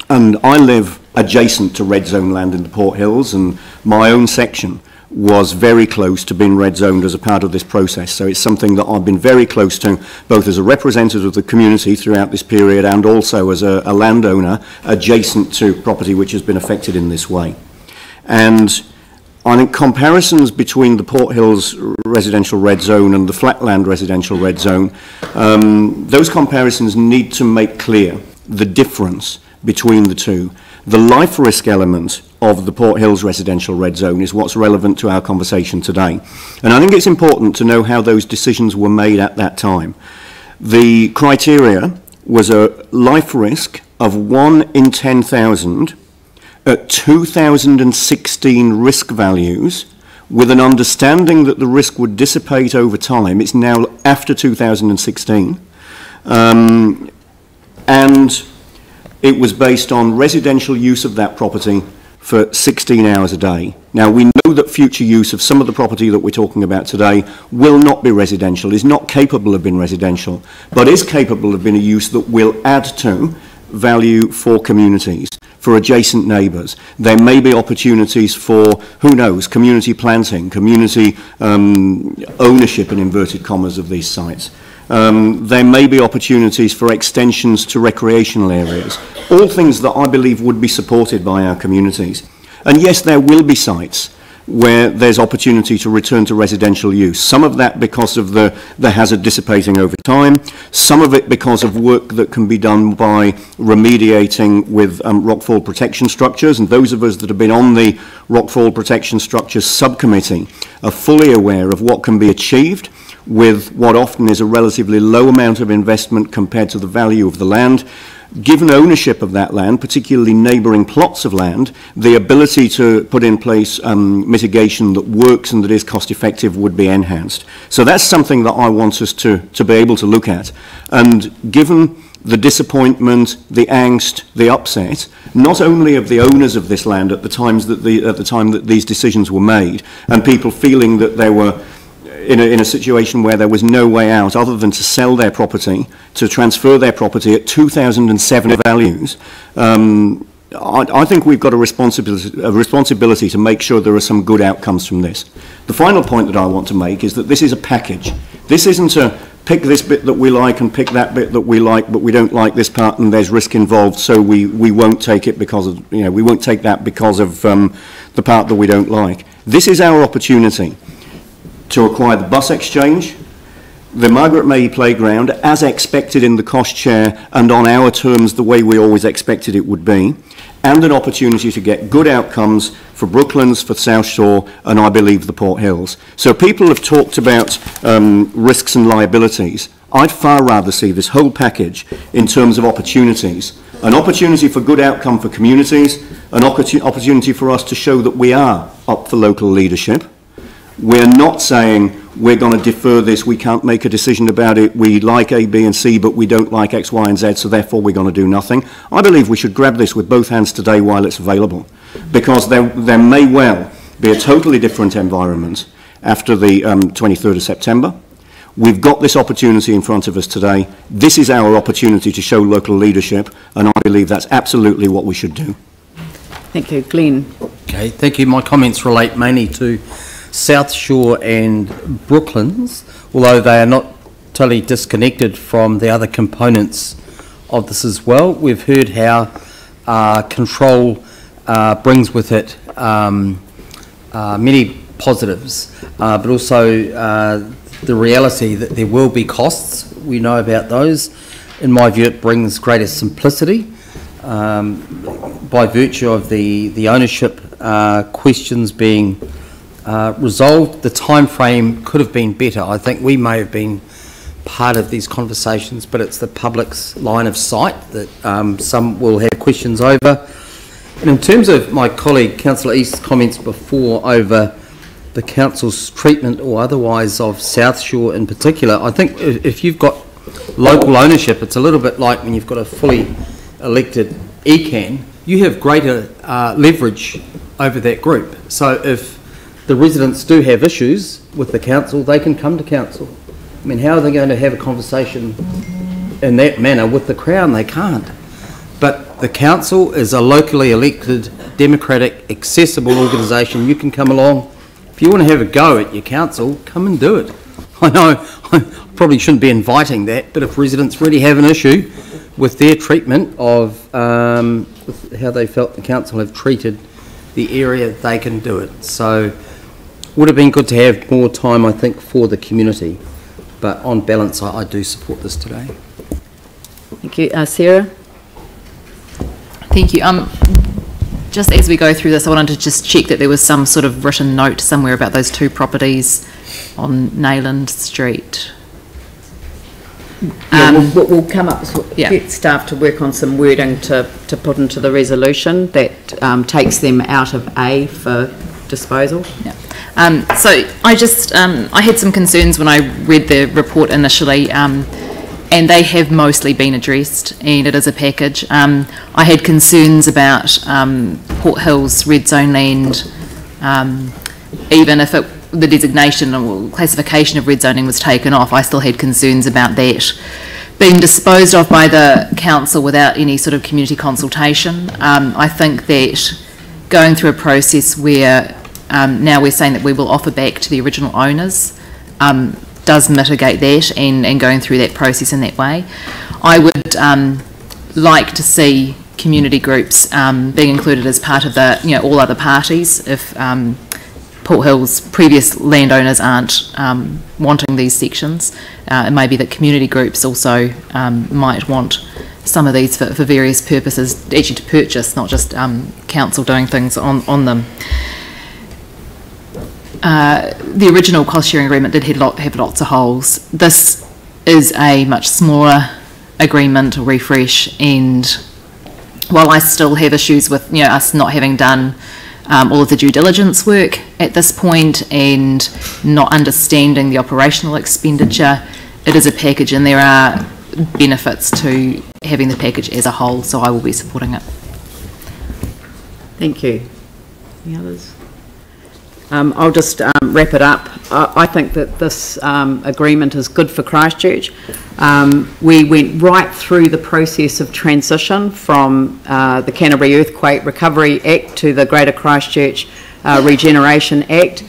and I live adjacent to red zone land in the Port Hills, and my own section was very close to being red zoned as a part of this process. So it's something that I've been very close to, both as a representative of the community throughout this period and also as a landowner adjacent to property which has been affected in this way. And I think comparisons between the Port Hills residential red zone and the Flatland residential red zone, those comparisons need to make clear the difference between the two. The life risk element of the Port Hills residential red zone is what's relevant to our conversation today. And I think it's important to know how those decisions were made at that time. The criteria was a life risk of 1 in 10,000 at 2016 risk values, with an understanding that the risk would dissipate over time. It's now after 2016. And it was based on residential use of that property for 16 hours a day. Now, we know that future use of some of the property that we're talking about today will not be residential, is not capable of being residential, but is capable of being a use that will add to value for communities, for adjacent neighbours. There may be opportunities for, who knows, community planting, community ownership, in inverted commas, of these sites. There may be opportunities for extensions to recreational areas, all things that I believe would be supported by our communities. And yes, there will be sites where there's opportunity to return to residential use. Some of that because of the hazard dissipating over time, some of it because of work that can be done by remediating with rockfall protection structures, and those of us that have been on the rockfall protection structures subcommittee are fully aware of what can be achieved with what often is a relatively low amount of investment compared to the value of the land. Given ownership of that land, particularly neighbouring plots of land, the ability to put in place mitigation that works and that is cost effective would be enhanced. So that's something that I want us to be able to look at. And given the disappointment, the angst, the upset, not only of the owners of this land at the time that these decisions were made, and people feeling that they were in a situation where there was no way out other than to sell their property, to transfer their property at 2007 values, I think we've got a responsibility to make sure there are some good outcomes from this. The final point that I want to make is that this is a package. This isn't a pick this bit that we like and pick that bit that we like, but we don't like this part and there's risk involved, so we won't take it because of, we won't take that because of the part that we don't like. This is our opportunity to acquire the bus exchange, the Margaret May Playground, as expected in the cost share and on our terms the way we always expected it would be, and an opportunity to get good outcomes for Brooklands, for South Shore, and I believe the Port Hills. So people have talked about risks and liabilities. I'd far rather see this whole package in terms of opportunities. An opportunity for good outcome for communities, an opportunity for us to show that we are up for local leadership. We're not saying we're going to defer this, we can't make a decision about it, we like A, B and C, but we don't like X, Y and Z, so therefore we're going to do nothing. I believe we should grab this with both hands today while it's available, because there may well be a totally different environment after the 23rd of September. We've got this opportunity in front of us today. This is our opportunity to show local leadership, and I believe that's absolutely what we should do. Thank you. Glenn. Okay, thank you. My comments relate mainly to South Shore and Brooklands, although they are not totally disconnected from the other components of this as well. We've heard how control brings with it many positives, but also the reality that there will be costs. We know about those. In my view, it brings greater simplicity by virtue of the ownership questions being resolved. The time frame could have been better. I think we may have been part of these conversations, but it's the public's line of sight that some will have questions over. And in terms of my colleague Councillor East's comments before over the council's treatment or otherwise of South Shore in particular, I think if you've got local ownership, it's a little bit like when you've got a fully elected ECAN, you have greater leverage over that group. So if the residents do have issues with the council, they can come to council. I mean, how are they going to have a conversation in that manner with the Crown? They can't. But the council is a locally elected, democratic, accessible organisation. You can come along. If you want to have a go at your council, come and do it. I know I probably shouldn't be inviting that, but if residents really have an issue with their treatment of with how they felt the council have treated the area, they can do it. So would have been good to have more time, I think, for the community. But on balance, I do support this today. Thank you. Sarah? Thank you. Just as we go through this, I wanted to just check that there was some sort of written note somewhere about those two properties on Nayland Street. We'll come up, get staff to work on some wording to put into the resolution that takes them out of A for disposal. Yeah. So I just, I had some concerns when I read the report initially, and they have mostly been addressed, and it is a package. I had concerns about Port Hills red zone land, even if the designation or classification of red zoning was taken off, I still had concerns about that been disposed of by the council without any sort of community consultation. I think that going through a process where now we're saying that we will offer back to the original owners does mitigate that, and going through that process in that way. I would like to see community groups being included as part of the, all other parties if Port Hill's previous landowners aren't wanting these sections. It may be that community groups also might want some of these for various purposes, actually to purchase, not just council doing things on them. The original cost sharing agreement did have lots of holes. This is a much smaller agreement or refresh, and while I still have issues with us not having done all of the due diligence work at this point and not understanding the operational expenditure, it is a package and there are benefits to having the package as a whole, so I will be supporting it. Thank you. Any others? I'll just wrap it up. I think that this agreement is good for Christchurch. We went right through the process of transition from the Canterbury Earthquake Recovery Act to the Greater Christchurch Regeneration Act,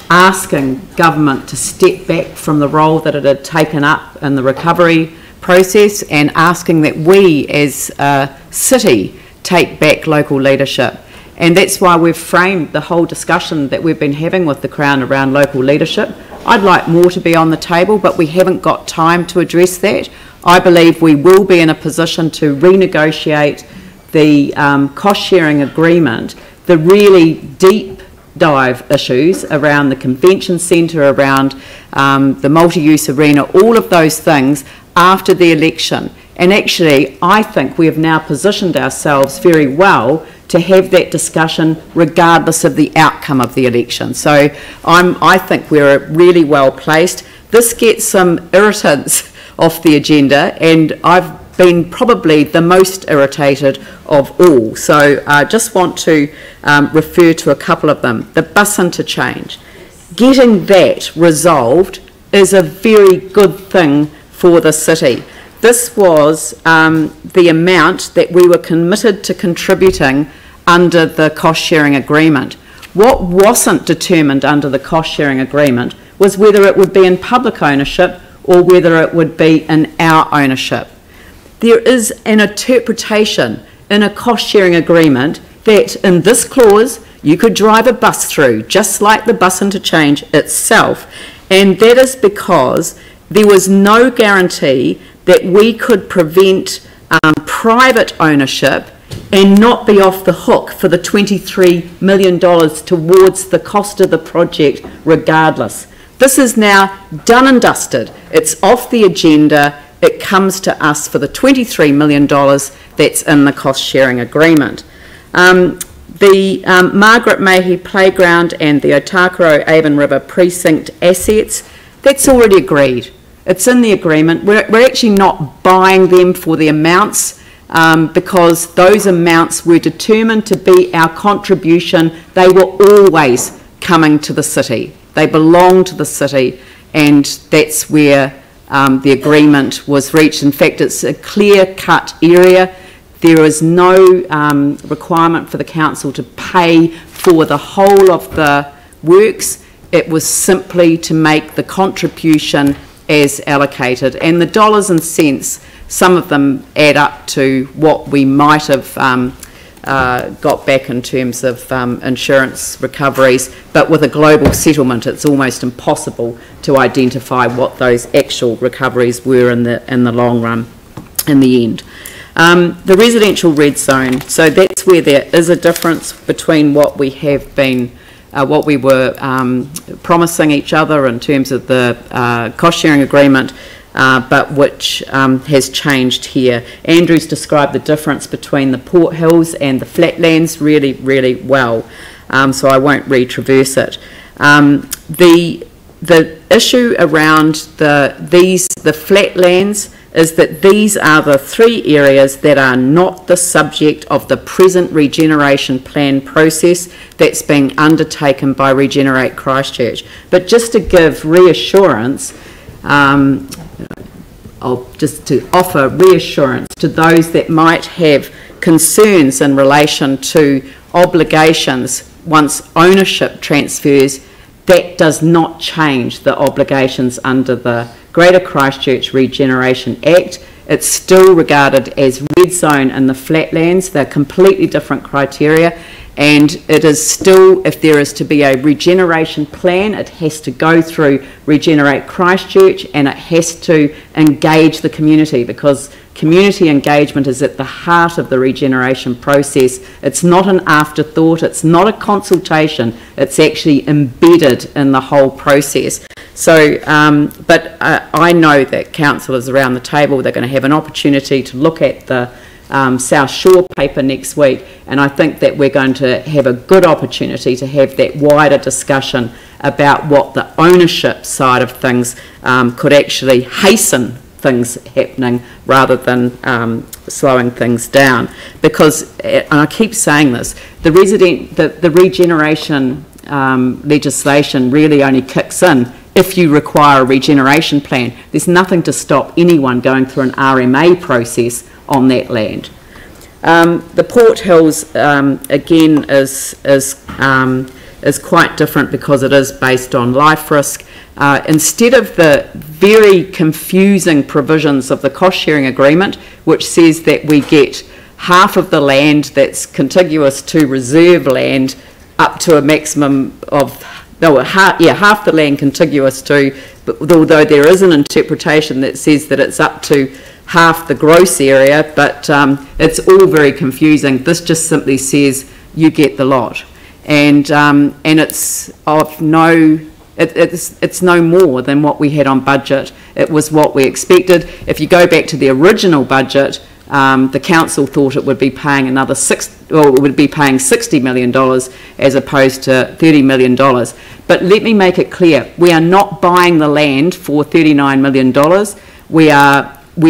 asking government to step back from the role that it had taken up in the recovery process and asking that we as a city take back local leadership. And that's why we've framed the whole discussion that we've been having with the Crown around local leadership. I'd like more to be on the table, but we haven't got time to address that. I believe we will be in a position to renegotiate the cost-sharing agreement, the really deep dive issues around the convention centre, around the multi-use arena, all of those things after the election. And actually, I think we have now positioned ourselves very well to have that discussion regardless of the outcome of the election. So I think we're really well placed. This gets some irritants off the agenda, and I've been probably the most irritated of all. So I just want to refer to a couple of them. The bus interchange. Getting that resolved is a very good thing for the city. This was the amount that we were committed to contributing under the cost-sharing agreement. What wasn't determined under the cost-sharing agreement was whether it would be in public ownership or whether it would be in our ownership. There is an interpretation in a cost-sharing agreement that in this clause you could drive a bus through, just like the bus interchange itself, and that is because there was no guarantee that we could prevent private ownership and not be off the hook for the $23 million towards the cost of the project regardless. This is now done and dusted. It's off the agenda. It comes to us for the $23 million that's in the cost-sharing agreement. The Margaret Mayhew Playground and the Otakaro Avon River Precinct assets, that's already agreed. It's in the agreement. We're actually not buying them for the amounts because those amounts were determined to be our contribution. They were always coming to the city. They belong to the city, and that's where the agreement was reached. In fact, it's a clear-cut area. There is no requirement for the council to pay for the whole of the works. It was simply to make the contribution as allocated, and the dollars and cents, some of them add up to what we might have got back in terms of insurance recoveries, but with a global settlement it's almost impossible to identify what those actual recoveries were in the long run, in the end. The residential red zone, so that's where there is a difference between what we have been what we were promising each other in terms of the cost-sharing agreement, but which has changed here. Andrew's described the difference between the Port Hills and the flatlands really, really well, so I won't retraverse it. The issue around the flatlands is that these are the three areas that are not the subject of the present regeneration plan process that's being undertaken by Regenerate Christchurch. But just to give reassurance, just to offer reassurance to those that might have concerns in relation to obligations once ownership transfers. That does not change the obligations under the Greater Christchurch Regeneration Act. It's still regarded as red zone in the flatlands. They're completely different criteria, and it is still, if there is to be a regeneration plan, it has to go through Regenerate Christchurch, and it has to engage the community, because community engagement is at the heart of the regeneration process. It's not an afterthought, it's not a consultation, it's actually embedded in the whole process. So, but I know that councillors around the table, they're going to have an opportunity to look at the South Shore paper next week, and I think that we're going to have a good opportunity to have that wider discussion about what the ownership side of things could actually hasten things happening rather than slowing things down. Because, and I keep saying this, the regeneration legislation really only kicks in if you require a regeneration plan. There's nothing to stop anyone going through an RMA process on that land. The Port Hills again is quite different because it is based on life risk. Instead of the very confusing provisions of the cost sharing agreement, which says that we get half of the land that's contiguous to reserve land up to a maximum of, half the land contiguous to, but although there is an interpretation that says that it's up to half the gross area, but it's all very confusing. This just simply says you get the lot, and it's of no. It's no more than what we had on budget. It was what we expected. If you go back to the original budget, the council thought it would be paying another $60 million as opposed to $30 million. But let me make it clear: we are not buying the land for $39 million. We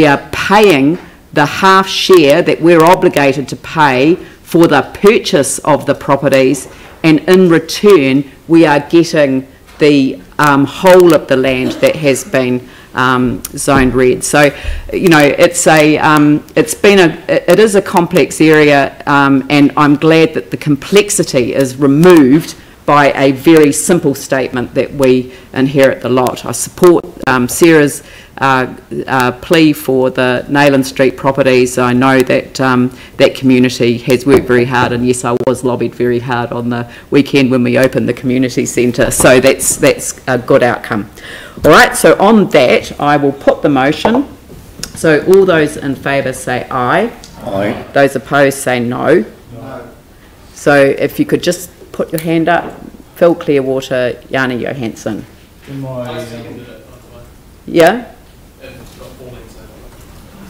are paying the half share that we're obligated to pay for the purchase of the properties, and in return we are getting the whole of the land that has been zoned red. So, you know, it is a complex area, and I'm glad that the complexity is removed by a very simple statement that we inherit the lot. I support Sarah's plea for the Nayland Street properties. I know that that community has worked very hard, and yes, I was lobbied very hard on the weekend when we opened the community centre, so that's a good outcome. All right, so on that I will put the motion. So all those in favour say aye. Aye. Those opposed say no. No. So if you could just put your hand up. Phil Clearwater, Yanni Johansson. Yeah?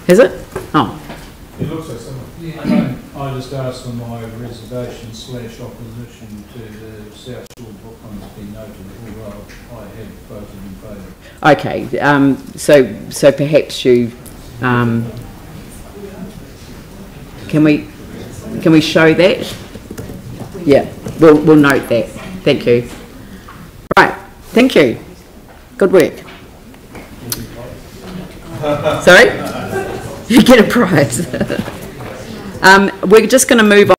Is it? Oh. It looks like someone. I just asked for my reservation / opposition to the South Shore book on has been noted, although I had voted in favour. Okay, so perhaps you can we show that? Yeah, we'll note that. Thank you. Right, thank you. Good work. Sorry? You get a prize. We're just going to move on.